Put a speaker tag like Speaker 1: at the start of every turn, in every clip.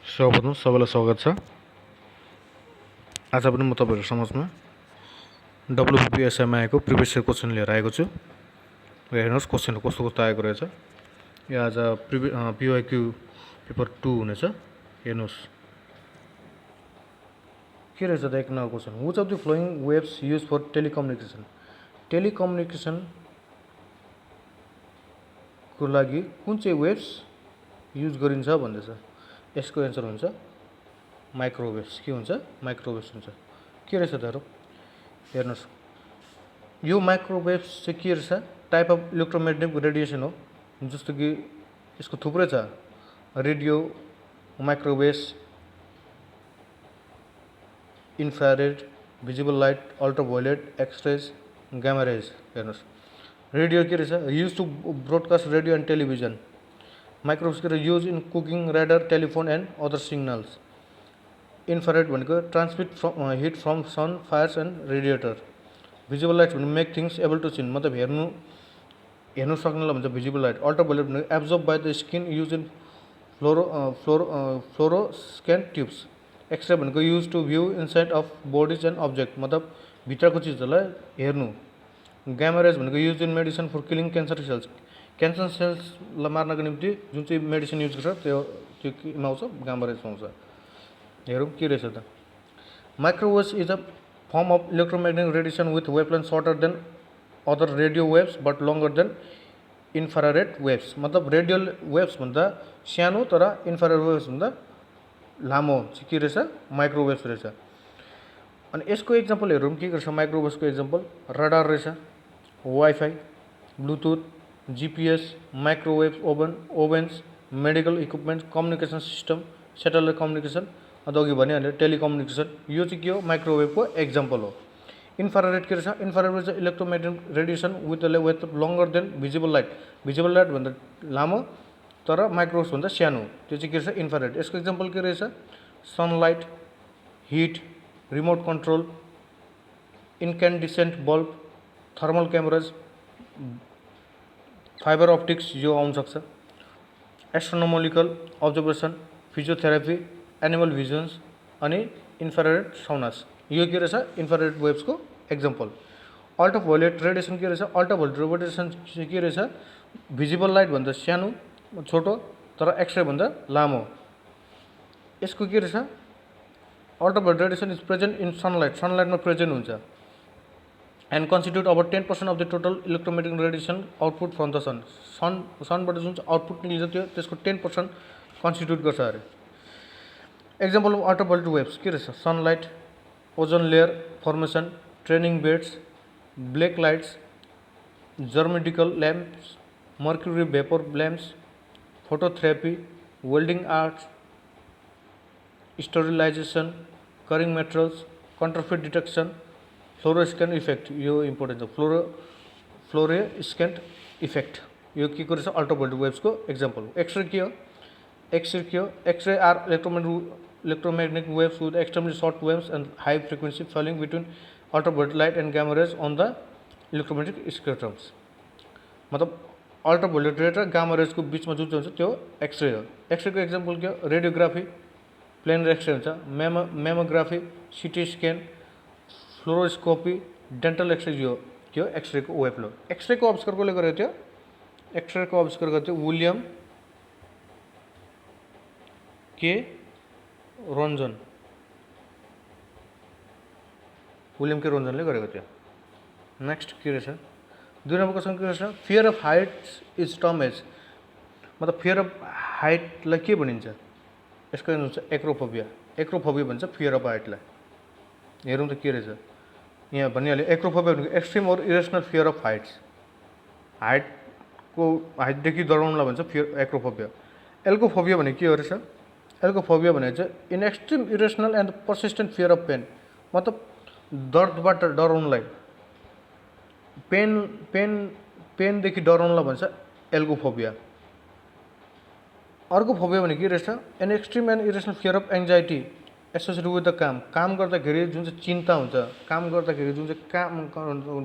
Speaker 1: सर्वप्रथम सबैलाई स्वागत छ। आज पनि म तपाईहरु समक्षमा WBPSI मा आएको प्रिभियस इयर क्वेशन लिएर आएको छु। हेर्नुस् क्वेशन कस्तो कस्तो आएको रहेछ। यो आज PYQ पेपर 2 हुनेछ। हेर्नुस् के रहेछ त एक number question. Which of the following waves use for telecommunication. Telecommunication को लागि कुन चाहिँ वेव्स युज गरिन्छ भन्दैछ। यसको एन्सर हुन्छ माइक्रोवेव्स। के हुन्छ माइक्रोवेव्स हुन्छ। के रहेछ त हेर्नुस् यो माइक्रोवेव्स चाहिँ के रहेछ टाइप अफ इलेक्ट्रोम्याग्नेटिक रेडिएसन हो। जस्तो कि यसको थुप्रै छ radio microwaves infrared visible light ultraviolet X rays gamma rays. हेर्नुस् रेडियो के रहेछ use to broadcast radio and television. Microwaves के use in cooking radar telephone and other signals. Infrared भनेको transmit heat from sun fires and radiator. Visible light भनेको make things able to see मतलब हेर्नु सक्नेलाई भन्छ visible light. Ultraviolet भनेको absorb by the skin use in fluorescent tubes. X ray भनेको use to view inside of bodies and object मतलब भित्रको चिजहरूलाई हेर्नु। गामा रेज भनेको use in medicine for killing cancer cells. Cancer सेल्सलाई मार्नको निम्ति जुन चाहिँ मेडिसिन युज गर्छ त्यो केमा आउँछ गामा रेजमा आउँछ। हेरौँ के रहेछ त। Microwaves is a form of electromagnetic radiation with wavelength shorter than other radio waves but longer than infrared waves. मतलब रेडियो वेव्स भन्दा सानो तर इन्फ्रारेड वेव्स भन्दा लामो के रहेछ माइक्रोवेव्स रहेछ। अनि यसको इक्जाम्पल हेरौँ के गर्छ माइक्रोवेव्सको इक्जाम्पल रडार रहेछ wifi Bluetooth GPS microwave ovens medical equipment communication system satellite communication अघि भनिहाल्यो टेलिकम्युनिकेसन। यो चाहिँ के हो माइक्रोवेभको एक्जाम्पल हो। इन्फ्रारेड के रहेछ इन्फ्रारेड चाहिँ electromagnetic radiation with longer than visible light. Visible light भन्दा लामो तर माइक्रोवेभ भन्दा सानो त्यो चाहिँ के रहेछ इन्फ्रारेड। यसको एक्जाम्पल के रहेछ sunlight heat remote control incandescent bulb thermal cameras fibre optics यो आउन सक्छ। Astronomical observation physiotherapy animal visions अनि इन्फ्रारेड साउनास यो के रहेछ इन्फ्रारेड वेव्सको एक्जाम्पल। अल्ट्राभायोलेट रेडिएसन के रहेछ अल्ट्राभायोलेट रेडिएसन के रहेछ भिजिबल लाइट भन्दा सानो छोटो तर एक्सरे भन्दा लामो। यसको के रहेछ ultraviolet radiation is present in sunlight सनलाइटमा प्रेजेन्ट हुन्छ and constitute about 10% of the total electromagnetic radiation output from the सनबाट जुन चाहिँ आउटपुट निक्लिन्छ त्यो त्यसको 10% कन्स्टिट्युट गर्छ अरे। एक्जाम्पल अफ अल्ट्राभायोलेट वेव्स के रहेछ सनलाइट ओजोन लेयर फर्मेसन ट्रेनिङ beds black lights germicidal lamps mercury vapour lamps phototherapy welding arcs sterilisation curing materials counterfeit detection fluorescent effect यो इम्पोर्टेन्ट छ फ्लोरोस्क्यान इफेक्ट यो के रहेछ अल्ट्राभायोलेट वेव्सको एक्जाम्पल। एक्सरे के हो X ray are electromagnetic waves with extremely short waves and high frequency falling between ultraviolet light and gamma rays on the electromagnetic spectrums. मतलब ultraviolet रे र गामा रेजको बिचमा जुन चाहिँ हुन्छ त्यो एक्सरे हो। एक्सरेको एक्जाम्पल के हो रेडियोग्राफी प्लेन एक्सरे हुन्छ mammography CT scan fluoroscopy dental x-ray यो के हो एक्सरेको वेभ लो। एक्सरेको आविष्कार कसले गरेको थियो एक्सरेको आविष्कार गरेको थियो विलियम के रन्जनले गरेको थियो। नेक्स्ट के रहेछ 2 नम्बर क्वेसन के रहेछ fear of height is termed as मतलब फियर अफ हाइटलाई के भनिन्छ यसको हुन्छ एक्रोफोबिया। एक्रोफोबिया भन्छ फियर अफ हाइटलाई। हेरौँ त के रहेछ यहाँ भनिहाल्यो एक्रोफोबिया भनेको एक्सट्रिम और इरेसनल फियर अफ हाइट्स हाइटदेखि डराउनलाई भन्छ फियर एक्रोफोबिया। एल्कोफोबिया भनेको के हो रहेछ एल्कोफोबिया भनेको चाहिँ an extreme irrational and persistent fear of pain मतलब दर्दबाट डराउनलाई पेनदेखि डराउनलाई भन्छ एल्कोफोबिया। अर्को फोबिया भनेको के रहेछ an extreme and irrational fear of anxiety associated with the काम गर्दाखेरि जुन चाहिँ चिन्ता हुन्छ काम गर्दाखेरि जुन चाहिँ काम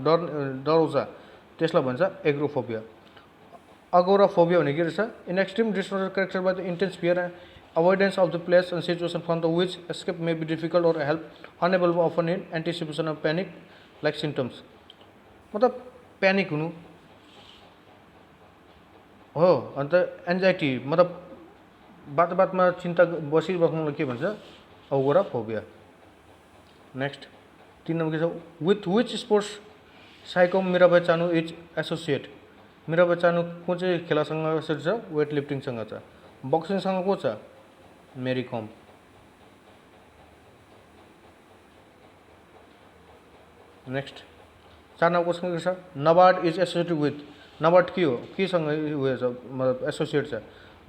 Speaker 1: डराउँछ त्यसलाई भन्छ एग्रोफोबिया। अगोराफोबिया भनेको के रहेछ in extreme disorder character by the intense fear avoidance of the place and situation from the which escape may be difficult or help unable often in anticipation of panic like symptoms. मतलब panic हुनु हो अन्त anxiety मतलब बातमा चिन्ता बसिबस्नुलाई के भन्छ agoraphobia. Next 3 number के छ with which sports Saikhom Mirabai Chanu is associate. Mirabai Chanu कुन चाहिँ खेलासँग एसोसिएट छ वेट लिफ्टिङसँग छ. बक्सिङसँग को छ Mary Kom. Next 4 number question छ NABARD is associated with. NABARD के हो केसँग उयो छ मतलब एसोसिएट छ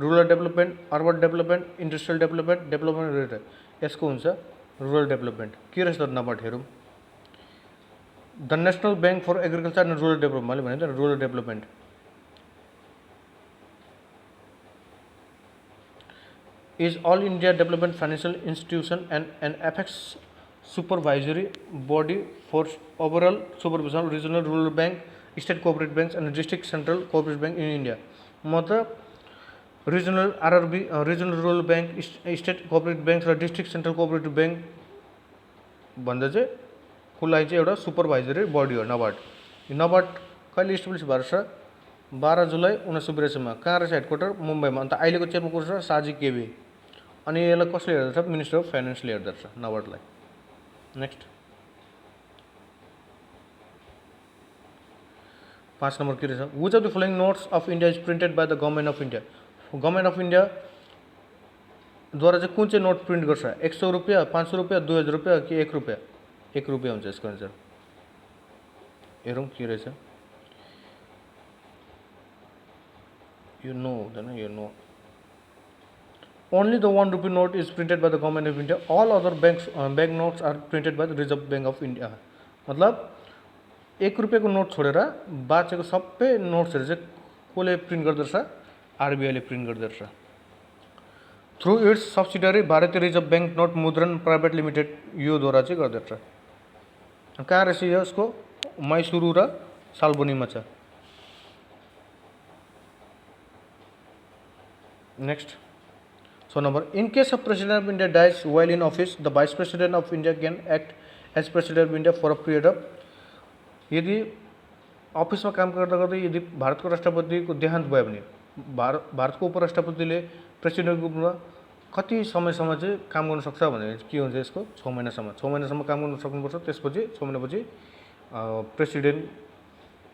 Speaker 1: rural development urban development industrial development related. यसको हुन्छ रुरल डेभलपमेन्ट. के रहेछ त नबार्ड हेरौँ. The national bank for agriculture and rural development मैले भने त rural development is all India development financial institution and an apex supervisory body for overall supervision of regional rural bank, state cooperative banks and district central cooperative bank in India. मतलब regional RRB, regional rural bank, state cooperative banks र district central cooperative bank भन्दा चाहिँ को लागि चाहिँ एउटा सुपरभाइजरी body हो नबार्ड. नबार्ड कहिले इस्टाब्लिस भएको छ 12 जुलाई 1982 मा. कहाँ रहेछ हेडक्वार्टर मुम्बईमा. अन्त अहिलेको चेयरमैन को छ साजी केबी. अनि यसलाई कसले हेर्दछ मिनिस्टर अफ फाइनान्सले हेर्दछ नबार्डलाई. नेक्स्ट 5 नम्बर के रहेछ which of the following notes of India is printed by the government of India. Government of India द्वारा चाहिँ कुन चाहिँ नोट प्रिन्ट गर्छ 100 रुपियाँ 500 रुपियाँ 2000 रुपियाँ कि 1 रुपियाँ. 1 रुपियाँ हुन्छ यसको आन्सर. हेरौँ के रहेछ. यो नो हुँदैन यो no. Only the 1 rupee note is printed by the government of India. All other bank notes are printed by the Reserve Bank of India. मतलब 1 रुपियाँको नोट छोडेर बाँचेको सबै नोट्सहरू चाहिँ कसले प्रिन्ट गर्दछ आरबिआईले प्रिन्ट गर्दछ थ्रु इट्स सब्सिडियरी भारतीय रिजर्भ बैंक नोट मुद्रण प्राइभेट लिमिटेड योद्वारा चाहिँ गर्दछ. कहाँ रहेछ यसको मैसुरू र सालबनीमा छ. Next So number in case of President of India dies while in office, the Vice President of India can act as President of India for a period of. यदि अफिसमा काम गर्दा गर्दै यदि भारतको राष्ट्रपतिको देहान्त भयो भने भारतको उपराष्ट्रपतिले प्रेसिडेन्टको रूपमा कति समयसम्म चाहिँ काम गर्न सक्छ भने के हुन्छ यसको 6 महिनासम्म काम गर्न सक्नुपर्छ. त्यसपछि 6 महिनापछि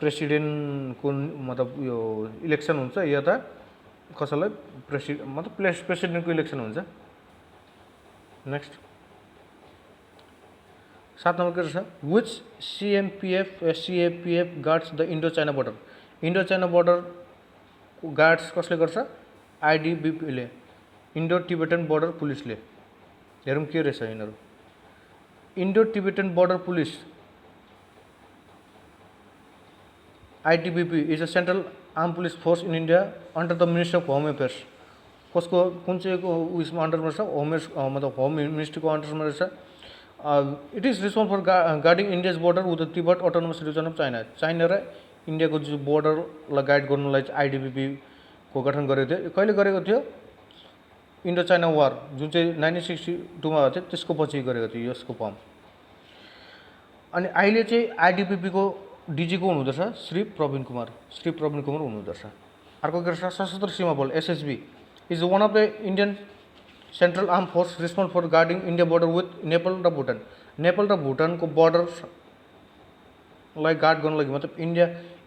Speaker 1: प्रेसिडेन्टको मतलब यो इलेक्सन हुन्छ या त कसैलाई मतलब प्रेसिडेन्टको इलेक्सन हुन्छ. नेक्स्ट 7 नम्बर के रहेछ which CAPF guards the Indo China border. Indo China border guards कसले गर्छ आइडिबिपीले इन्डो टिबेटन बोर्डर पुलिसले. हेरौँ के रहेछ यिनीहरू. Indo Tibetan border police ITBP is a central armed police force in India under the Ministry of Home Affairs. कसको कुन चाहिँ उयसमा अन्डरमा छ मतलब होम मिनिस्ट्रीको अन्डरमा रहेछ. It is responsible for guarding India's border with the Tibet autonomous region of China. China र इन्डियाको जो बोर्डरलाई गाइड गर्नुलाई चाहिँ ITBP को गठन गरेको थियो. कहिले गरेको थियो इन्डो चाइना वार जुन चाहिँ 1962 मा भएको थियो त्यसको पछि गरेको थियो यसको फर्म. अनि अहिले चाहिँ ITBP को डिजी को हुनुहुँदछ श्री प्रवीण कुमार हुनुहुँदछ. अर्को के रहेछ सशस्त्र सीमा बल SSB is one of the Indian Central Armed Force responsible for guarding India border with Nepal र भुटान. नेपाल र भुटानको बोर्डरलाई गार्ड गर्नको लागि मतलब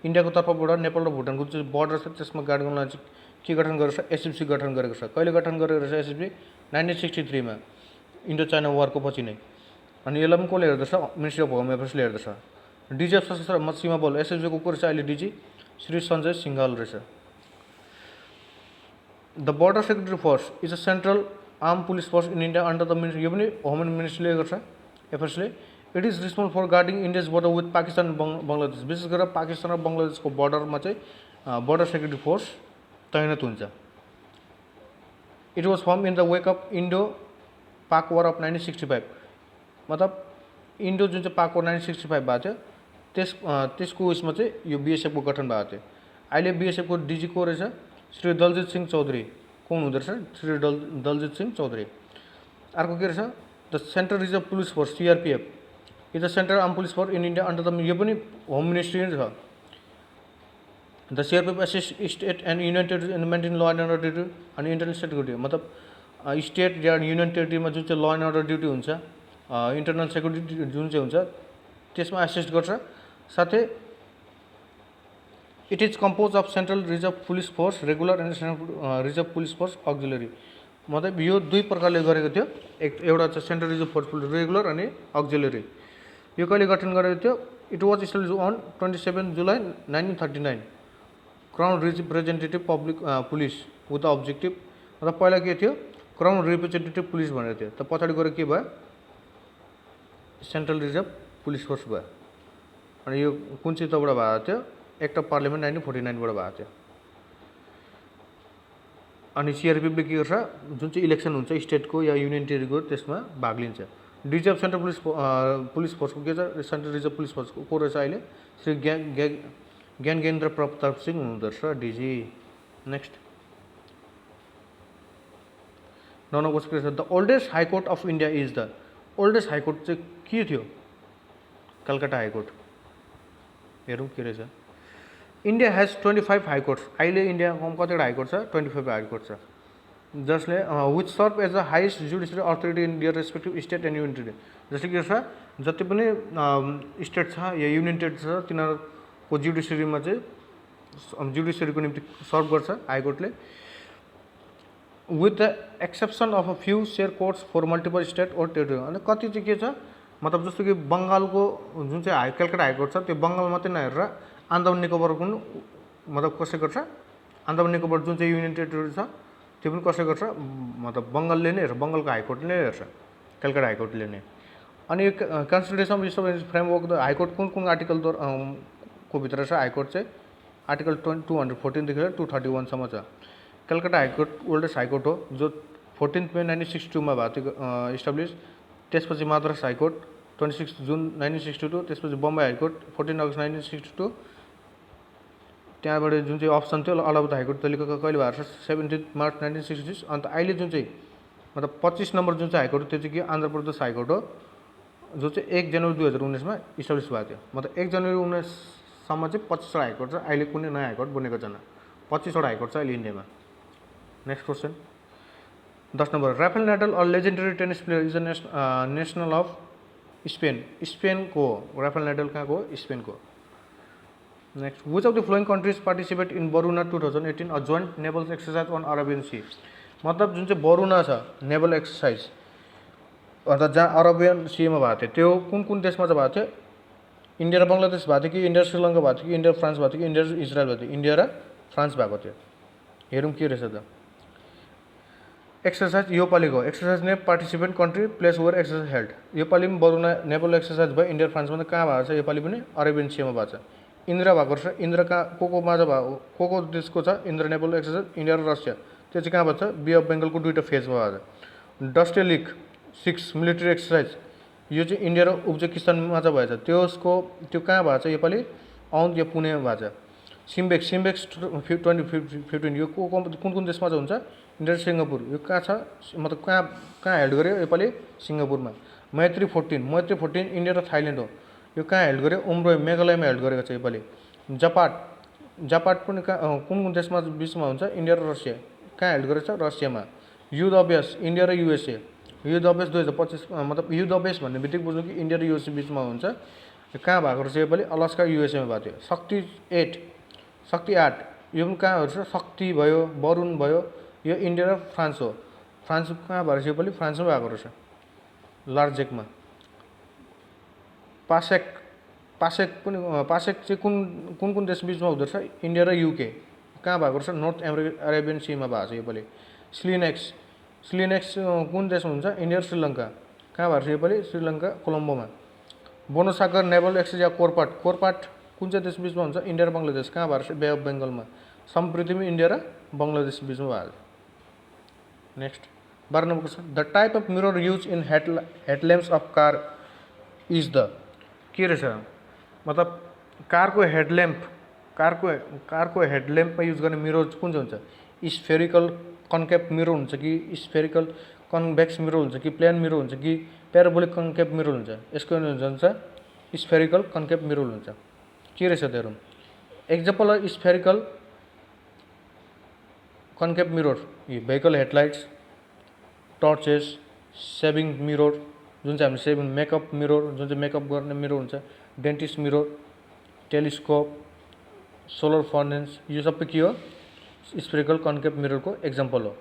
Speaker 1: इन्डियाको तर्फबाट नेपाल र भुटानको जो बोर्डर छ त्यसमा गार्ड गर्नको लागि के गठन गरेको छ SFC गठन गरेको छ. कहिले गठन गरेको रहेछ SFC 1963 मा इन्डो चाइना वारको पछि नै. अनि यसलाई पनि कसले हेर्दछ मिनिस्ट्री अफ होम एफेयर्सले हेर्दछ. DG of Sashastra Seema ball SFC को रहेछ अहिले डिजी श्री सञ्जय सिंघाल रहेछ. The Border Security Force is a central armed police force in India under the ministry. यो पनि होम मिनिस्ट्रीले गर्छ एफएसले. It is responsible for guarding India's border with Pakistan Bangladesh. विशेष गरेर पाकिस्तान र बङ्गलादेशको बोर्डरमा चाहिँ बोर्डर सेक्युरिटी फोर्स तैनात हुन्छ. It was form in the wake of Indo पाक वार अफ 1965. मतलब इन्डो जुन चाहिँ पाक वार 1965 भएको थियो त्यसको उसमा चाहिँ यो BSF को गठन भएको थियो. अहिले BSF को डिजी को रहेछ श्री दलजित सिंह चौधरी. को हुनुहुँदो रहेछ? श्री दलजित सिंह चौधरी। अर्को के रहेछ? The central reserve police force CRPF is the central arm police force in India under the, यो पनि होम मिनिस्ट्री नै छ। The CRPF assist state and union territory in maintain law and order duty अनि internal security, मतलब state या union टेरिटरीमा जुन चाहिँ law and order duty हुन्छ, internal security जुन चाहिँ हुन्छ त्यसमा एसिस्ट गर्छ। साथै it is compose of central reserve police force regular and central reserve police force auxiliary, मतलब यो दुई प्रकारले गरेको थियो। एउटा चाहिँ सेन्ट्रल रिजर्भ फोर्स रेगुलर अनि अक्जिलरी। यो कहिले गठन गरेको थियो? It was establish on 27 July 1939 crown representative public police with the objective, मतलब पहिला के थियो? क्राउन रिप्रेजेन्टेटिभ पुलिस भनेको थियो, त पछाडि गएर के भयो? सेन्ट्रल रिजर्भ पुलिस फोर्स भयो। अनि यो कुन चाहिँ तबाट भएको थियो? एक्ट अफ पार्लियामेन्ट 1949 बाट भएको थियो। अनि CRPF ले के गर्छ? जुन चाहिँ इलेक्सन हुन्छ स्टेटको या युनियन टेरिटरीको त्यसमा भाग लिन्छ। डिजी अफ सेन्ट्रल पुलिस फोर्सको के छ? सेन्ट्रल रिजर्भ पुलिस फोर्सको को रहेछ अहिले? श्री ज्ञानेन्द्र प्रताप सिंह हुनुहुँदो रहेछ डिजी। नेक्स्ट नम्बर के रहेछ? The oldest high court of India is the, oldest high court चाहिँ के थियो? कलकत्ता हाइकोर्ट। हेरौँ के रहेछ। इन्डिया हेज 25 हाइकोर्ट्स, अहिले इन्डियामा कतिवटा हाइकोर्ट छ? 25 हाइकोर्ट छ, जसले which serve as the highest judicial authority in their respective state and union territory. जसले के छ? जति पनि स्टेट छ या युनियन टेरिटरी छ तिनीहरूको जुडिसियरीमा चाहिँ जुडिसियरीको निम्ति सर्भ गर्छ हाइकोर्टले। With the exception of a few share courts for multiple state or territory, अनि कति चाहिँ के छ? मतलब जस्तो कि बङ्गालको जुन चाहिँ कलकत्ता हाइकोर्ट छ त्यो बङ्गाल मात्रै नहेरेर आन्दामान निकोबारको पनि मतलब कसै गर्छ? आन्दामान निकोबार जुन चाहिँ युनियन टेरिटरी छ त्यो पनि कसै गर्छ? मतलब बङ्गालले नै हेर्छ, बङ्गालको हाइकोर्टले नै हेर्छ, कलकत्ता हाइकोर्टले नै। अनि यो constitution of establish framework the high court कुन कुन आर्टिकल को भित्र छ? हाइकोर्ट चाहिँ आर्टिकल 214 देखि 231सम्म छ। कलकत्ता हाइकोर्ट ओल्डेस्ट हाइकोर्ट हो, जो 14 मे 1962 मा भएको थियो इस्टाब्लिस। त्यसपछि मद्रास हाइकोर्ट 26 जुन 1962, त्यसपछि बम्बई हाइकोर्ट 14 अगस्त 1962, त्यहाँबाट जुन चाहिँ अप्सन थियो अलाहाबाद हाइकोर्ट तैलेको कहिले भएको छ? 17 मार्च 1966। अन्त अहिले जुन चाहिँ मतलब 25 नम्बर जुन चाहिँ हाइकोर्ट त्यो चाहिँ के? आन्ध्र प्रदेश हाइकोर्ट हो, जो चाहिँ 1 जनवरी 2019 मा इस्टाब्लिस भएको थियो। मतलब 1 जनवरी 19 सम्म चाहिँ 25 वटा हाइकोर्ट छ, अहिले कुनै नयाँ हाइकोर्ट बनेको छैन। 25 वटा हाइकोर्ट छ अहिले इन्डियामा। Next question 10 number, Rafael Nadal a legendary tennis player is a national of Spain. स्पेनको राफेल नाडाल कहाँको? स्पेनको। Next, which of the following countries participate in Varuna 2018 a joint naval exercise on Arabian sea. मतलब जुन चाहिँ बरुना छ naval exercise अर्थात् जहाँ Arabian सीमा भएको थियो त्यो कुन कुन देशमा चाहिँ भएको थियो? इन्डिया र बङ्गलादेश भएको थियो कि इन्डिया श्रीलङ्का भएको थियो कि इन्डिया फ्रान्स भएको थियो कि इन्डिया इजरायल भएको थियो? इन्डिया र फ्रान्स भएको थियो। हेरौँ के रहेछ त। एक्सर्साइज योपालिको एक्सर्साइज ने participant country place where exercise held. योपालि पनि बरुना नेभल एक्सर्साइज भयो इन्डिया फ्रान्समा, त कहाँ भएको छ? योपालि पनि अरेबियन सीमा भएको छ। इन्द्र भएको छ। इन्द्र कहाँ को माझ भएको? को देशको छ इन्द्र नेभल एक्सर्साइज? इन्डिया र रसिया। त्यो चाहिँ कहाँ भएको छ? बे अफ बेङ्गलको दुईवटा फेजमा भएको छ। डस्टेलिक 6 मिलिट्री एक्सर्साइज, यो चाहिँ इन्डिया र उज्बेकिस्तानमा चाहिँ भएछ। त्यो कहाँ भएको छ? योपालि औँध या पुणेमा भएको छ। सिम्बेक्स 2015 यो कुन कुन देशमा चाहिँ हुन्छ? इन्डिया र सिङ्गापुर। यो कहाँ छ? मतलब कहाँ हेल्ड गर्यो? योपालि सिङ्गापुरमा। मैत्री 14 इन्डिया र थाइल्यान्ड हो। यो कहाँ हेल्ड गर्यो? उम्रोई मेघालयमा हेल्ड गरेको छ योपालि। जापाट पनि कुन कुन देशमा बिचमा हुन्छ? इन्डिया र रसिया। कहाँ हेल्ड गरेको छ? रसियामा। युद्ध अभ्यास इन्डिया र युएसए। युद्ध अभ्यास 2025 मतलब युद्ध अभ्यास भन्ने बित्तिकै बुझ्नु कि इन्डिया र युएसए बिचमा हुन्छ। कहाँ भएको रहेछ योपालि? अलास्का युएसएमा भएको थियो। शक्ति 8 यो पनि कहाँ छ? शक्ति भयो, वरुण भयो, यो इन्डिया र फ्रान्स हो। फ्रान्स कहाँ भएको रहेछ योपालि? फ्रान्समा भएको रहेछ लार्जेकमा। पासेक चाहिँ कुन कुन देश बिचमा हुँदो रहेछ? इन्डिया र युके। कहाँ भएको रहेछ? नर्थ अरेबियन सीमा भएको छ योपालि। स्लिनेक्स कुन देशमा हुन्छ? इन्डिया र श्रीलङ्का। कहाँ भएको छ योपालि? श्रीलङ्का कोलम्बोमा। बोनोसागर नेभल एक्सर्साइज या कोरपाट कुन चाहिँ देश बिचमा हुन्छ? इन्डिया र बङ्गलादेश। कहाँ भएको छ? Bay of बेङ्गलमा। सम्प्रीति इन्डिया र बङ्गलादेश बिचमा भएको छ। Next 12 number question, the type of mirror use in headlamps of car is the. के रहेछ? मतलब कारको हेडल्याम्पमा युज गर्ने मिरर कुन चाहिँ हुन्छ? स्फेरिकल, कन्केभ मिरर हुन्छ कि स्फेरिकल कन्भेक्स मिरर हुन्छ कि प्लेन मिरर हुन्छ कि प्याराबोलिक कन्केभ मिरर हुन्छ? यसको हुन्छ स्फेरिकल कन्केभ मिरर हुन्छ। के रहेछ त हेरौँ। Example of spherical concave mirror vehicle headlights, torches, shaving mirror जुन चाहिँ हामी सेभिङ मेकअप मिरर जुन चाहिँ मेकअप गर्ने मिरर हुन्छ, dentist mirror, telescope, solar furnace, यो सबै के हो? स्फेरिकल कन्केभ मिररको एक्जाम्पल हो।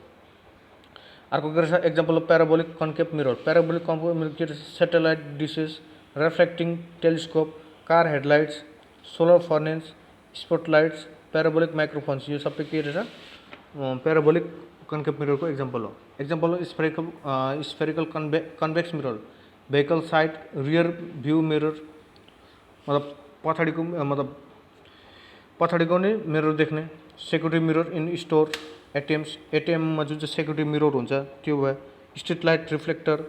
Speaker 1: अर्को के रहेछ example of parabolic concave mirror. Parabolic concave mirror के रहेछ? Satellite dishes, reflecting telescope, car headlights, solar furnace, spotlights, parabolic microphones, यो सबै के रहेछ? प्याराबोलिक कन्केभ मिररको एक्जाम्पल हो। Example of spherical convex mirror, vehicle side rear view mirror, मतलब पछाडिको नै मिरर देख्ने। Security mirror in store, ATMs, एटिएममा जुन चाहिँ सेक्युरिटी मिरर हुन्छ त्यो भयो। स्ट्रिट लाइट रिफ्लेक्टर,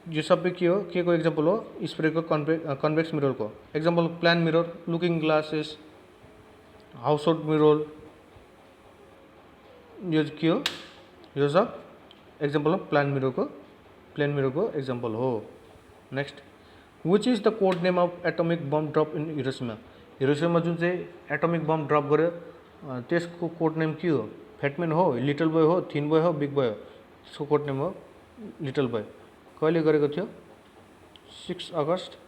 Speaker 1: यो सबै के हो? के को एक्जाम्पल हो? स्फेरिकल कन्भेक्स मिररको। Example plane mirror, looking glasses, household mirror, यो के हो? यो सब एक्जाम्पल अफ प्लेन मिररको एक्जाम्पल हो। Next, which is the code name of atomic bomb drop in Hiroshima? Hiroshima जुन चाहिँ एटोमिक बम ड्रप गर्यो त्यसको कोड नेम के हो? फेटम्यान हो, लिटल बोय हो, थिन बोय हो, बिग बोय हो? त्यसको कोड नेम हो लिटल बोय। कहिले गरेको थियो? 6 अगस्त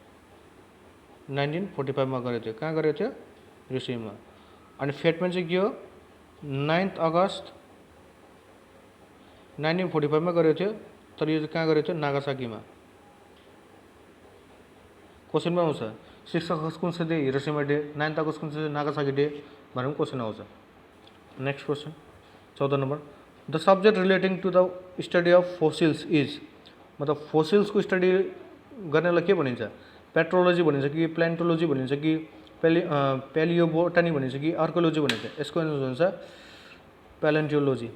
Speaker 1: 1945 मा गरेको थियो। कहाँ गरेको थियो? हिरोसिमा। अनि फेटम्यान चाहिँ के हो? 9 अगस्त 1945 मा गरेको थियो, तर यो चाहिँ कहाँ गरेको थियो? नागासाकीमा। क्वेसनमा आउँछ 6 अगस्त कुन चाहिँ डे? Hiroshima day. 9 अगस्त कुन चाहिँ? नागासाकी डे भनेर पनि क्वेसन आउँछ। नेक्स्ट क्वेसन 14 नम्बर, the subject relating to the study of fossils is, मतलब फोसिल्सको स्टडी गर्नेलाई के भनिन्छ? पेट्रोलोजी भनिन्छ कि प्लान्टोलोजी भनिन्छ कि पेलियोबोटानी भनिन्छ कि आर्कोलोजी भनिन्छ? यसको एन्सर हुन्छ प्यालेन्टियोलोजी,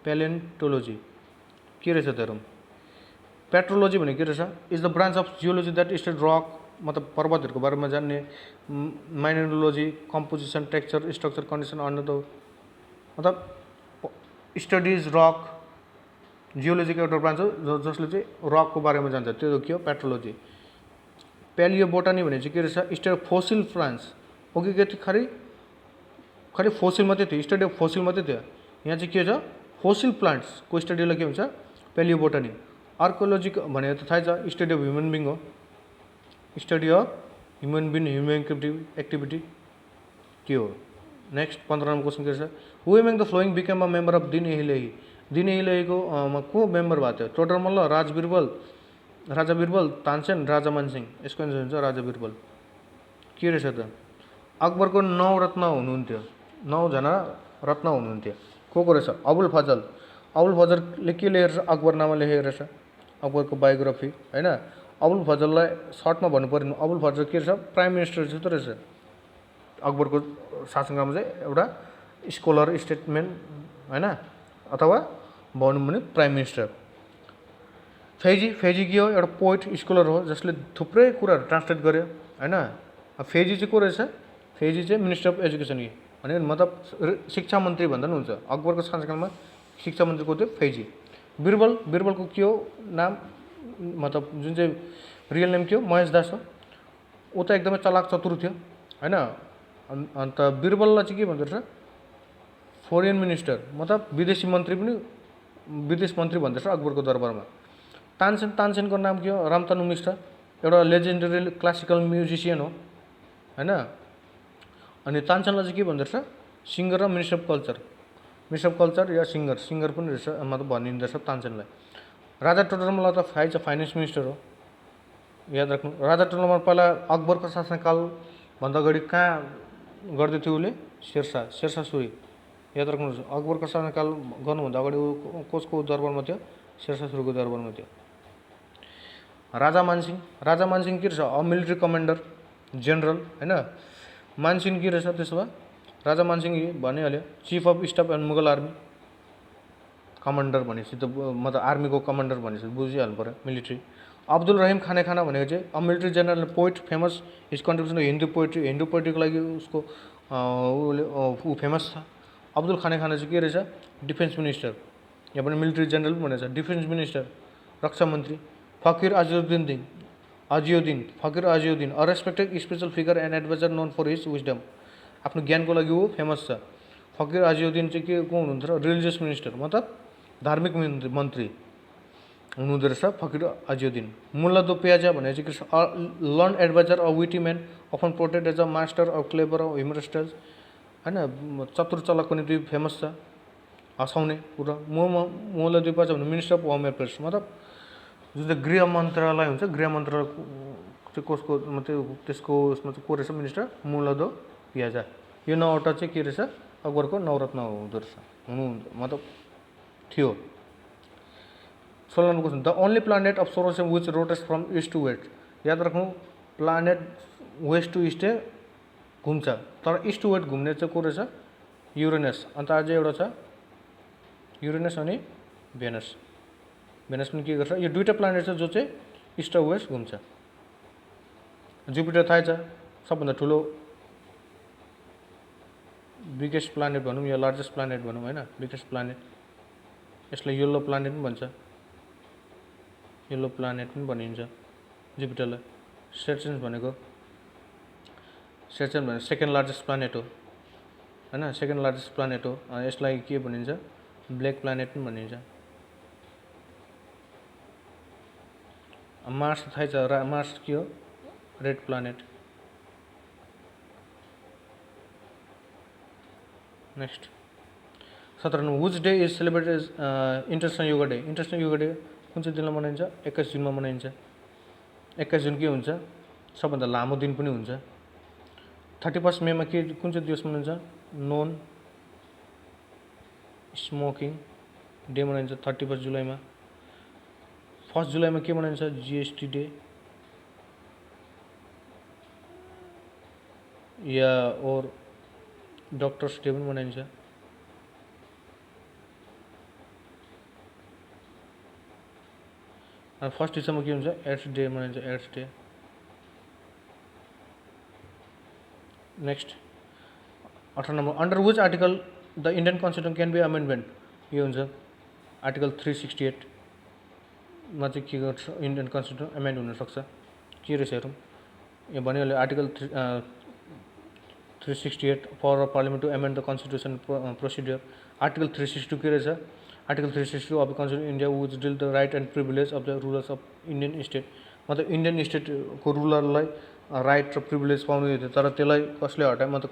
Speaker 1: प्यालेन्टोलोजी। के रहेछ त हेरौँ। पेट्रोलोजी भनेको के रहेछ? Is the branch of geology that study rock, मतलब पर्वतहरूको बारेमा जान्ने। Mineralogy, composition, texture, structure, condition under the, मतलब स्टडिज रक, जियोलोजीको एउटा ब्रान्च हो जसले चाहिँ रकको बारेमा जान्छ, त्यो के हो? पेट्रोलोजी। पेलियोबोटानी भने चाहिँ के रहेछ? Study of fossil plants. Okay के थियो? खालि फोसिल मात्रै थियो, स्टडी अफ फोसिल मात्रै थियो। यहाँ चाहिँ के छ? फोसिल प्लान्ट्सको स्टडीलाई के भन्छ? पेलियोबोटानी। आर्कोलोजी भनेको त थाहै छ, स्टडी अफ ह्युमन बिङ हो, study of human being, human activity के हो। नेक्स्ट 15 नम्बर क्वेसन के रहेछ? Who among the following became a member of Din e हिलेही? दिन ए हिलेहीको को मेम्बर भएको थियो? टोडर मल्ल, राजा बिरबल, तानसेन, राजा मानसिंह? यसको एन्सर हुन्छ राजा बिरबल। के रहेछ त? अकबरको 9 रत्न हुनुहुन्थ्यो, 9 जना रत्न हुनुहुन्थ्यो। को रहेछ? अबुल फजल। अबुल फजलले के लेखेर अकबरनामा लेखेको रहेछ? अकबरको बायोग्राफी होइन। अबुल फजललाई सर्टमा भन्नु पऱ्यो भने अबुल फजल के रहेछ? प्राइम मिनिस्टर जस्तो रहेछ। अकबरको शासनकालमा चाहिँ एउटा स्कलर, स्टेटमेन होइन, अथवा भनौँ भने प्राइम मिनिस्टर। फेजी के हो? एउटा पोइट, स्कलर हो जसले थुप्रै कुराहरू ट्रान्सलेट गर्यो होइन। फेजी चाहिँ को रहेछ? फेजी चाहिँ मिनिस्टर अफ एजुकेसन भने मतलब शिक्षा मन्त्री भन्दा पनि हुन्छ। अकबरको शासनकालमा शिक्षा मन्त्री को थियो? फेजी। बिरबलको के हो नाम? मतलब जुन चाहिँ रियल नेम के हो? महेश दास हो। ऊ त एकदमै चलाक चतुर थियो होइन। अन्त बिरबललाई चाहिँ के भन्दो रहेछ? फोरेन मिनिस्टर, मतलब विदेश मन्त्री भन्दो रहेछ अकबरको दरबारमा। तानसेनको नाम के हो? रामतनु मिश्र, एउटा लेजेन्डरी क्लासिकल म्युजिसियन हो होइन। अनि तानसेनलाई चाहिँ के भन्दो रहेछ? सिङ्गर र minister of culture yeah singer पनि रहेछ, मतलब भनिँदो रहेछ तानसेनलाई। राजा टोडरमल त फाइनेन्स मिनिस्टर हो, याद राख्नु। राजा टोडरमल पहिला अकबरको शासनकालभन्दा अगाडि कहाँ गर्दै थियो? उसले शेरशाह सुरी, याद राख्नुहोस्। अकबरको शासनकाल गर्नुभन्दा अगाडि ऊ कसको दरबारमा थियो? शेरशाह सुरीको दरबारमा थियो। राजा मानसिंह के रहेछ? अ मिलिट्री कमान्डर, जेनरल होइन। मानसिंह के रहेछ त्यसो भए? राजा मानसिंह भनिहाल्यो, chief of staff and Mughal army commander भनेपछि त मतलब आर्मीको कमान्डर भनेपछि बुझिहाल्नु पऱ्यो, मिलिट्री। अब्दुल रहिम खाना भनेको चाहिँ a military general, poet, famous. His contribution Hindu पोइट्रीको लागि उसको ऊ फेमस छ। अब्दुल खाने खान चाहिँ के रहेछ, डिफेन्स मिनिस्टर या पनि मिलिट्री जेनरल पनि भनेको छ, डिफेन्स मिनिस्टर, रक्षा मन्त्री। Fakir Azizuddin a respected special figure and adviser known for his wisdom. आफ्नो ज्ञानको लागि ऊ फेमस छ। फकिर आजिउद्दिन चाहिँ के को हुनुहुन्थ्यो र, रिलिजियस मिनिस्टर मतलब धार्मिक मन्त्री हुनुहुँदो रहेछ फकिर आजिउद्दिन। मुल्ला दो प्याजा भने चाहिँ learned adviser a witty man often portrayed as a master of clever of humorous tales होइन, चतुर चलाकको निम्ति फेमस छ, हँसाउने कुरा। मुल्ला दो प्याजा भने मिनिस्टर अफ होम एफेयर्स मतलब जुन चाहिँ गृह मन्त्रालय हुन्छ, गृह मन्त्रालय चाहिँ कसको त्यसको उसमा चाहिँ को रहेछ मिनिस्टर, मुल्ला दो प्याजा। यो 9वटा चाहिँ के रहेछ, अकबरको नवरत्न हुँदो रहेछ, मतलब थियो। 16 number question, the only planet of solar system which rotates from east to west. याद राख्नु, प्लानेट वेस्ट टु इस्टै घुम्छ, तर इस्ट टु वेस्ट घुम्ने चाहिँ को रहेछ, युरेनस। अन्त अझै एउटा छ युरेनस अनि भेनस। भेनस पनि के गर्छ, यो दुईवटा प्लानेट छ जो चाहिँ इस्ट र वेस्ट घुम्छ। जुपिटर थाहै छ, सबभन्दा ठुलो बिगेस्ट प्लानेट भनौँ या लार्जेस्ट प्लानेट भनौँ होइन, बिगेस्ट प्लानेट। यसलाई येल्लो प्लानेट पनि भन्छ, येल्लो प्लानेट पनि भनिन्छ जुपिटरलाई। सेटर्न भनेको सेकेन्ड लार्जेस्ट प्लानेट हो होइन, सेकेन्ड लार्जेस्ट प्लानेट हो। यसलाई के भनिन्छ, ब्ल्याक प्लानेट पनि भनिन्छ। मार्स थाहै छ, मार्स के हो, red planet. Next 17 number, which day is celebrated as International Yoga Day. International Yoga Day कुन चाहिँ दिनमा मनाइन्छ, 21 जुनमा मनाइन्छ। 21 जुन के हुन्छ, सबभन्दा लामो दिन पनि हुन्छ। 31 मेमा के कुन चाहिँ दिवस मनाइन्छ, नन स्मोकिङ डे मनाइन्छ 31 जुलाईमा। 1 जुलाईमा के मनाइन्छ, जीएसटी डे या और डक्टर्स डे पनि मनाइन्छ। अनि 1 डिसेम्बर के हुन्छ, एड्स डे मनाइन्छ, AIDS day. Next 18 number, under which article the Indian constitution can be amendment. यो हुन्छ आर्टिकल 368 मा चाहिँ के गर्छ, इन्डियन कन्स्टिट्युसन एमेन्ड हुनसक्छ। के रहेछ हेरौँ, यो भनिहाल्यो article 368 power of parliament to amend the constitution procedure. Article 362 के रहेछ, article 362 of the constitution India which deal the right and privilege of the rulers of Indian state. मतलब इन्डियन स्टेटको रुलरलाई राइट र प्रिभिलेज पाउनु थियो, तर त्यसलाई कसले हटायो, मतलब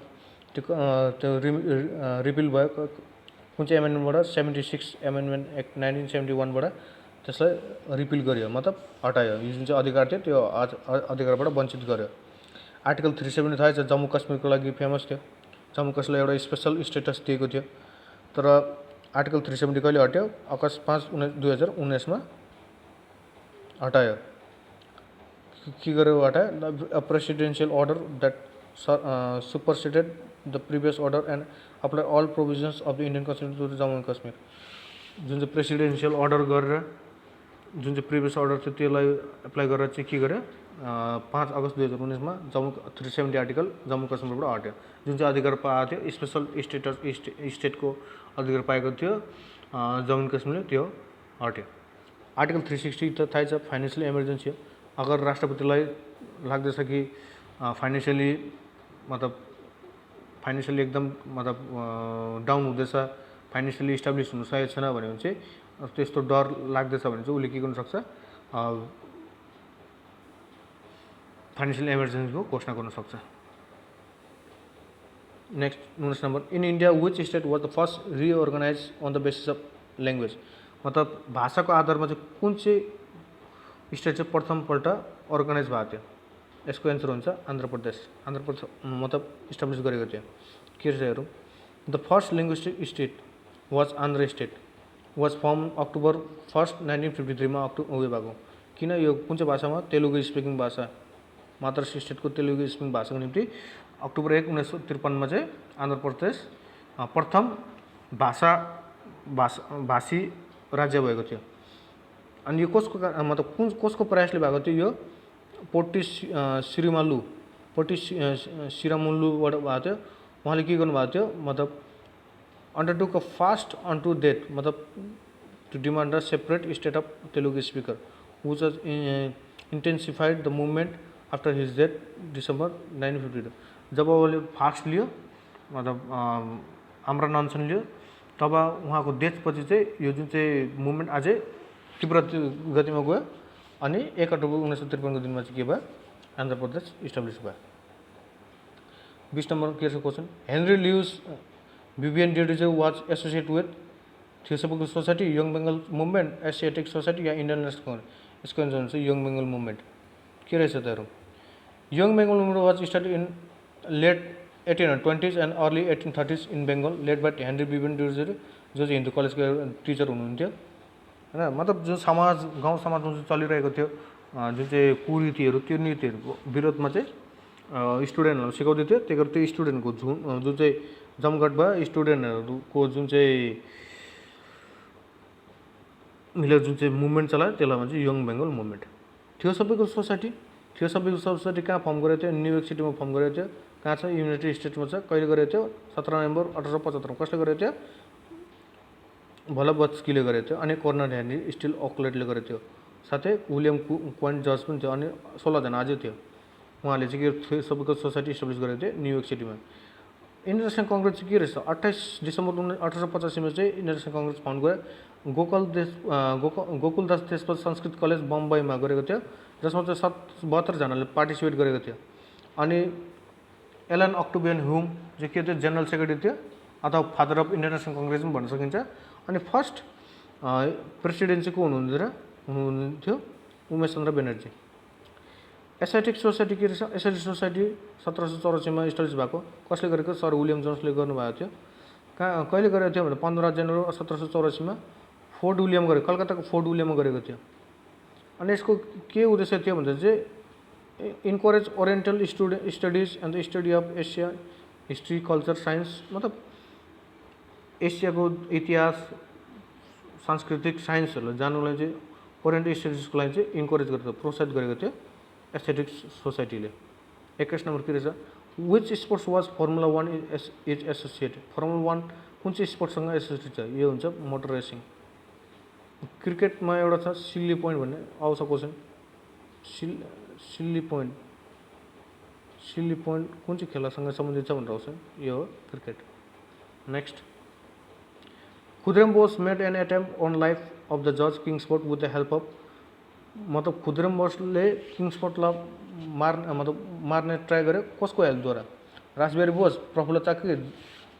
Speaker 1: त्यो रिपिल भयो कुन चाहिँ एमेन्डमेन्टबाट, 76 एमेन्डमेन्ट एक्ट 1971 बाट त्यसलाई रिपिल गर्यो, मतलब हटायो। यो जुन चाहिँ अधिकार थियो त्यो अधिकारबाट वञ्चित गर्यो। आर्टिकल 370 थाहै छ, जम्मू कश्मीरको लागि फेमस थियो, जम्मू कश्मीरलाई एउटा स्पेसल स्टेटस दिएको थियो। तर आर्टिकल 370 कहिले हट्यो, अगस्त 5 2019 मा हटायो। के गर्यो हटायो, a presidential order that superseded the previous order and apply all provisions of the Indian constitution to Jammu and Kashmir. जुन चाहिँ प्रेसिडेन्सियल अर्डर गरेर जुन चाहिँ प्रिभियस अर्डर थियो त्यसलाई एप्लाई गरेर चाहिँ के गर्यो, 5 अगस्त 2019 मा 370 आर्टिकल जम्मू कश्मीरबाट हट्यो। जुन चाहिँ अधिकार पाएको थियो, स्पेसल स्टेटको अधिकार पाएको थियो जम्मू कश्मीरले, त्यो हट्यो। आर्टिकल 360 त थाहै छ, फाइनेन्सियल इमर्जेन्सी हो। अगर राष्ट्रपतिलाई लाग्दछ कि फाइनेन्सियली मतलब फाइनेन्सियली एकदम मतलब डाउन हुँदैछ, फाइनेन्सियली इस्टाब्लिस हुन सकेको छैन भने चाहिँ त्यस्तो डर लाग्दैछ भने चाहिँ उसले के गर्न सक्छ, फाइनेन्सियल इमर्जेन्सीको घोषणा गर्न सक्छ। Next 19 number, in India which state was the first reorganise on the basis of language. मतलब भाषाको आधारमा चाहिँ कुन चाहिँ स्टेट चाहिँ प्रथमपल्ट अर्गनाइज भएको थियो। यसको एन्सर हुन्छ आन्ध्र प्रदेश। आन्ध्र प्रदेश मतलब इस्टाब्लिस गरेको थियो। के छ हेरौँ, the first linguistic state was Andhra state was form October 1 1953 मा उयो भएको। किन, यो कुन चाहिँ भाषामा, तेलुगु स्पिकिङ भाषा, मात्र स्टेटको तेलुगु स्पिकिङ भाषाको निम्ति अक्टोबर 1 1953 मा चाहिँ आन्ध्र प्रदेश प्रथम भाषी राज्य भएको थियो। अनि यो कसको मतलब कसको प्रयासले भएको थियो, यो पोटी सिरामुल्लूबाट भएको थियो। उहाँले के गर्नुभएको थियो मतलब undertook a fast unto death मतलब to demand a separate state of Telugu speaker which was intensified the movement after his death December 1952 जब उहाँले फास्ट लियो मतलब आमरण अनसन लियो तब उहाँको डेथपछि चाहिँ यो जुन चाहिँ मुभमेन्ट अझै तीव्र गतिमा गयो अनि 1 अक्टोबर 1953 को दिनमा चाहिँ के भयो आन्ध्र प्रदेश इस्टाब्लिस भयो 20 नम्बर के छ question Henry Louis Vivian Derozio was associate with Theosophical Society Young Bengal movement Asiatic Society या इन्डियन नेसनल कङ्ग्रेस यसको एन्सर हुन्छ यङ बेङ्गल मुभमेन्ट के रहेछ त हेरौँ Young Bengal movement was started in late 1820s and early 1830s in Bengal led by Henry Vivian Derozio जो चाहिँ हिन्दू कलेजको टिचर हुनुहुन्थ्यो होइन मतलब जुन समाज गाउँ समाजमा जुन चलिरहेको थियो जुन चाहिँ कुरीतिहरू त्यो नीतिहरूको विरोधमा चाहिँ स्टुडेन्टहरू सिकाउँदै थियो त्यही गरेर त्यो स्टुडेन्टको जुन चाहिँ जमघट भयो स्टुडेन्टहरूको जुन चाहिँ मिलेर जुन चाहिँ मुभमेन्ट चलायो त्यसलाई भन्छ young Bengal movement theosophical society कहाँ फर्म गरेको थियो न्युयोर्क सिटीमा फर्म गरेको थियो कहाँ छ युनाइटेड स्टेट्समा छ कहिले गरेको थियो 17 नोभेम्बर 1875 कसले गरेको थियो भलबत्स्कीले गरेको थियो अनि कर्नल हेनरी स्टिल ओक्लेटले गरेको थियो साथै विलियम क्वाइन जज पनि थियो अनि 16 जना अझै थियो उहाँले चाहिँ के थियोसोफिकल सोसाइटी इस्टाब्लिस गरेको थियो न्युयोर्क सिटीमा इन्टरनेसनल कङ्ग्रेस चाहिँ के रहेछ 28 डिसेम्बर 1885 मा चाहिँ इन्टरनेसनल कङ्ग्रेस फाउन्ड गयो गोकुलदास देशपाल संस्कृत कलेज बम्बईमा गरेको थियो जसमा चाहिँ 72 जनाले पार्टिसिपेट गरेको थियो अनि एलन अक्टोबियन ह्युम जो के थियो जनरल सेक्रेटरी थियो अथवा फादर अफ इन्टरनेसनल कङ्ग्रेस पनि भन्न सकिन्छ अनि फर्स्ट प्रेसिडेन्ट चाहिँ को हुनुहुन्थ्यो उमेश चन्द्र बेनर्जी एसियाटिक सोसाइटी के रहेछ एसियाटिक सोसाइटी 1784 मा इस्टाब्लिस भएको कसले गरेको सर विलियम जोन्सले गर्नुभएको थियो कहिले गरेको थियो भने 15 जनवरी 1784 मा फोर्ट विलियम गरेको कलकत्ताको फोर्ट विलियममा गरेको थियो अनि यसको के उद्देश्य थियो भन्दा चाहिँ encourage oriental studies and the study of Asia history culture science मतलब एसियाको इतिहास सांस्कृतिक साइन्सहरूलाई जान्नलाई चाहिँ ओरिएन्टल स्टडिजको लागि चाहिँ इन्करेज गरेको थियो प्रोत्साहित गरेको थियो एस्थेटिक सोसाइटीले 21 नम्बर के रहेछ which sports was formula 1 is associated formula 1 कुन चाहिँ स्पोर्ट्ससँग एसोसिएटेड छ यो हुन्छ मोटर रेसिङ क्रिकेटमा एउटा छ सिल्ली पोइन्ट भन्ने आउँछ क्वेसन सिल्ली पोइन्ट कुन चाहिँ खेलसँग सम्बन्धित छ भनेर आउँछ यो हो cricket next Khudiram Bose made an attempt on life of the जज Kingsford with the help of मतलब खुदिराम बोसले किङ्सफोर्डलाई मार्ने ट्राई गर्यो कसको हेल्पद्वारा रासबिहारी बोस प्रफुल्ल चाकी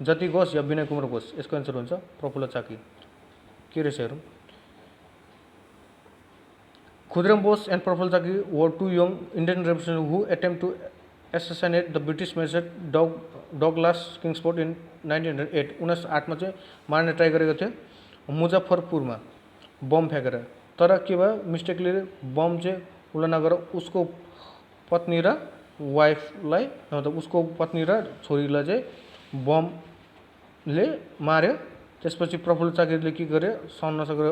Speaker 1: जति घोष या विनय कुमार घोष यसको एन्सर हुन्छ प्रफुल्ल चाकी के रहेछ हेरौँ Khudiram Bose and Prafulla Chaki were two young Indian revolution who attempt to assassinate the British major Douglas Kingsford in 1908 1908 मा चाहिँ मार्ने ट्राई गरेको थियो मुजफ्फरपुरमा बम फ्याँकेर तर के भयो मिस्टेकले बम चाहिँ उसलाई नगरेर उसको पत्नी र वाइफलाई मतलब उसको पत्नी र छोरीलाई चाहिँ बमले मार्यो त्यसपछि प्रफुल्ल चाकीले के गर्यो सहन नसकेर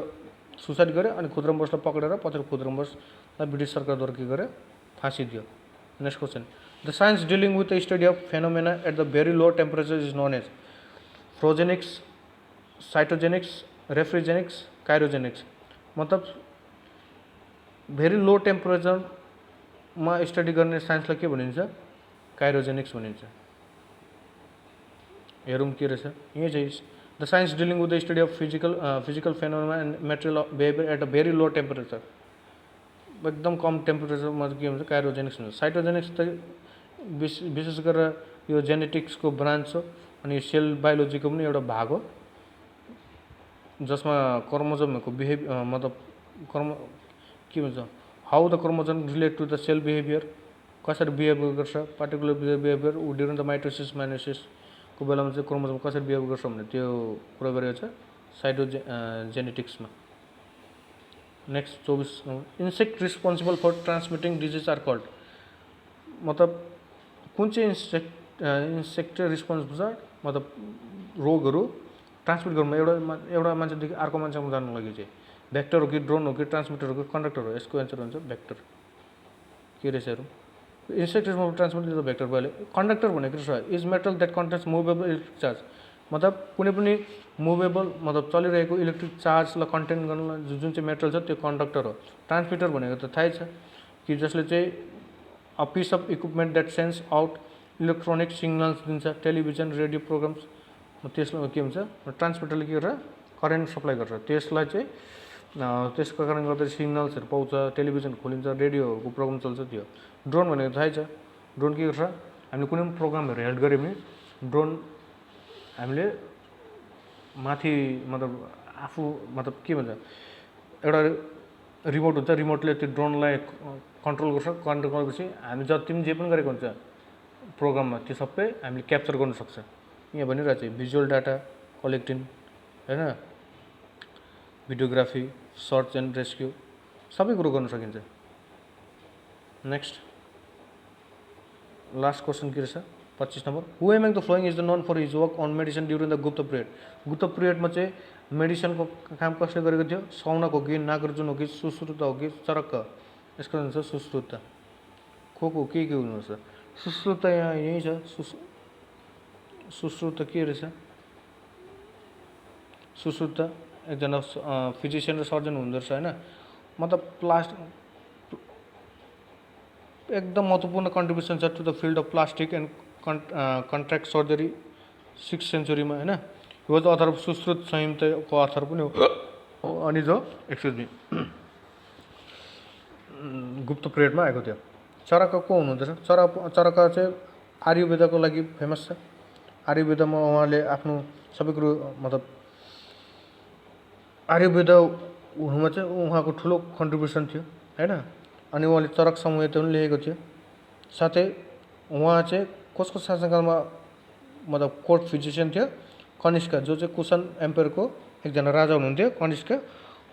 Speaker 1: सुसाइड गर्यो अनि खुदिराम बोसलाई पक्रेर पछि खुदिराम बोसलाई ब्रिटिस सरकारद्वारा के गर्यो फाँसी दियो next question the science dealing with the study of phenomena at the very low temperature is known as frogenics cytogenics refrigenics cryogenics मतलब भेरी लो टेम्परेचरमा स्टडी गर्ने साइन्सलाई के भनिन्छ काइरोजेनिक्स भनिन्छ हेरौँ के रहेछ यही चाहिँ the science dealing with the study of physical phenomena and material behaviour at a very low temperature एकदम कम टेम्परेचरमा के हुन्छ काइरोजेनिक्स हुन्छ साइटोजेनिक्स त विशेष गरेर यो जेनेटिक्सको ब्रान्च हो अनि सेल बायोलोजीको पनि एउटा भाग हो जसमा क्रोमोजोमको मतलब के भन्छ how the chromosome relate to the cell behaviour कसरी बिहेभ गर्छ पार्टिकुलर बिहेभियर ड्युरिङ द माइटोसिसको बेलामा चाहिँ क्रोमोजोम कसरी बिहेभ गर्छ भन्ने त्यो कुरा गरेको छ साइटोजेनेटिक्समा next 24 number insect responsible for transmitting disease are called मतलब कुन चाहिँ इन्सेक्ट रिस्पोन्सिबल छ मतलब रोगहरू ट्रान्समिट गर्नुमा एउटा मान्छेदेखि अर्को मान्छेमा जानु लागि चाहिँ भेक्टर हो कि ड्रोन हो कि ट्रान्समिटर हो कि कन्डक्टर हो यसको एन्सर हुन्छ भेक्टर के रहेछ हेरौँ instruct is transmit the vector भयो कन्डक्टर भनेको छ is metal that contents movable electric charge मतलब कुनै पनि मुभेबल मतलब चलिरहेको इलेक्ट्रिक चार्जलाई कन्टेन गर्नलाई जुन चाहिँ मेटल छ त्यो कन्डक्टर हो ट्रान्समिटर भनेको त थाहै छ कि जसले चाहिँ a piece of equipment that sense out electronic signals दिन्छ टेलिभिजन रेडियो प्रोग्राम्स त्यसलाई के हुन्छ ट्रान्समिटरले के गर्छ करेन्ट सप्लाई गर्छ त्यसलाई चाहिँ त्यसको कारणले गर्दा सिग्नल्सहरू पाउँछ टेलिभिजन खोलिन्छ रेडियोको प्रोग्राम चल्छ त्यो ड्रोन भनेको थाहै छ ड्रोन के गर्छ हामीले कुनै पनि प्रोग्रामहरू हेल्ड गऱ्यो भने ड्रोन हामीले माथि मतलब आफू मतलब के भन्छ एउटा रिमोट हुन्छ रिमोटले त्यो ड्रोनलाई कन्ट्रोल गर्छ कन्ट्रोल गरेपछि हामी जति पनि जे पनि गरेको हुन्छ प्रोग्राममा त्यो सबै हामीले क्याप्चर गर्न सक्छ यहाँ भनिरहेको छ भिजुअल डाटा कलेक्टिङ हैन भिडियोग्राफी सर्च एन्ड रेस्क्यु सबै कुरो गर्न सकिन्छ नेक्स्ट लास्ट क्वेसन के रहेछ 25 number who among the following is the known for his work on medicine during the Gupta period Gupta पिरियडमा चाहिँ मेडिसिनको काम कसले गरेको थियो सौनक हो कि नागार्जुन हो कि सुश्रुत हो कि चरक यसको हुन्छ सुश्रुत को के हुनुहुन्छ सुश्रुत यहाँ यही छ सुश्रुत के रहेछ सुश्रुत एकजना फिजिशियन र सर्जन हुँदो रहेछ हैन मतलब एकदम महत्त्वपूर्ण कन्ट्रिब्युसन छ to the field of plastic and contract surgery 6th सेन्चुरीमा हैन he was the author of Sushruta संहिताको अथर पनि हो अनि जो एक्सक्युज मी गुप्त पिरियडमा आएको थियो चरक को हुनुहुँदो रहेछ चरक चाहिँ आर्युवेदको लागि फेमस छ आर्युवेदमा उहाँले आफ्नो सबै कुरो मतलब आर्युवेद हुनुमा चाहिँ उहाँको ठुलो कन्ट्रिब्युसन थियो हैन अनि उहाँले चरक संहिता पनि लेखेको थियो साथै उहाँ चाहिँ कसको शासनकालमा मतलब कोर्ट फिजिशियन थियो कनिष्क जो चाहिँ कुशन एम्पायरको एकजना राजा हुनुहुन्थ्यो कनिष्क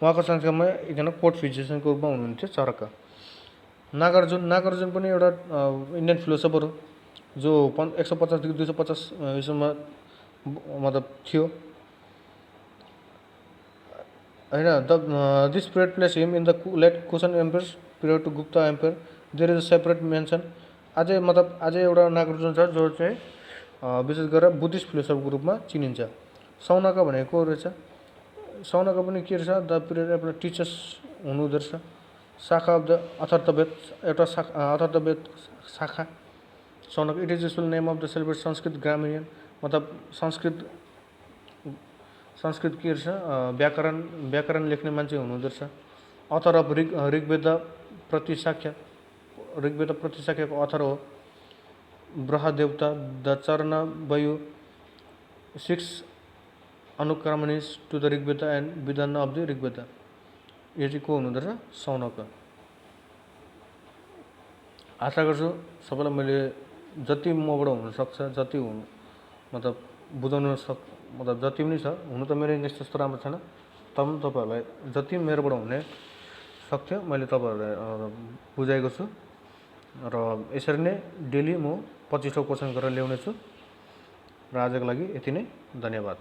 Speaker 1: उहाँको शासनकालमा एकजना कोर्ट फिजिशियनको रूपमा हुनुहुन्थ्यो चरक नागार्जुन पनि एउटा इन्डियन फिलोसोफर हो जो 150 देखि 250 ईस्वीमा मतलब थियो हैन this period place him in the late Kushan empire period to Gupta empire there is a separate mention अझै मतलब अझै एउटा नागार्जुन छ जो चाहिँ विशेष गरेर बुद्धिस्ट फिलोसोफरको रूपमा चिनिन्छ सौनक भनेको रहेछ सौनक पनि के रहेछ द पिरियड अफ टिचर्स हुनुहुँदो रहेछ शाखा अफ द अथर्थवेद एउटा अथर्थवेद शाखा Shaunaka it is useful name of the celebrate Sanskrit grammarian मतलब संस्कृत के रहेछ व्याकरण लेख्ने मान्छे हुनुहुँदो रहेछ अथर अफ ऋग्वेद प्रतिशाख्याको अथर हो ब्रहदेवता द चरण view 6 अनुक्रमणिज to the Rigveda and विधान अफ द ऋग्वेद यो चाहिँ को हुनुहुँदो रहेछ सौनक आशा गर्छु सबैलाई मैले जति मबाट हुनसक्छ जति हुनु मतलब बुझाउन मतलब जति पनि छ हुनु त मेरो इङ्ग्लिस त्यस्तो राम्रो छैन तर पनि तपाईँहरूलाई जति मेरोबाट हुने सक्थ्यो मैले तपाईँहरूलाई बुझाएको छु र यसरी नै डेली म 25 क्वेसन गरेर ल्याउने छु र आजको लागि यति नै धन्यवाद।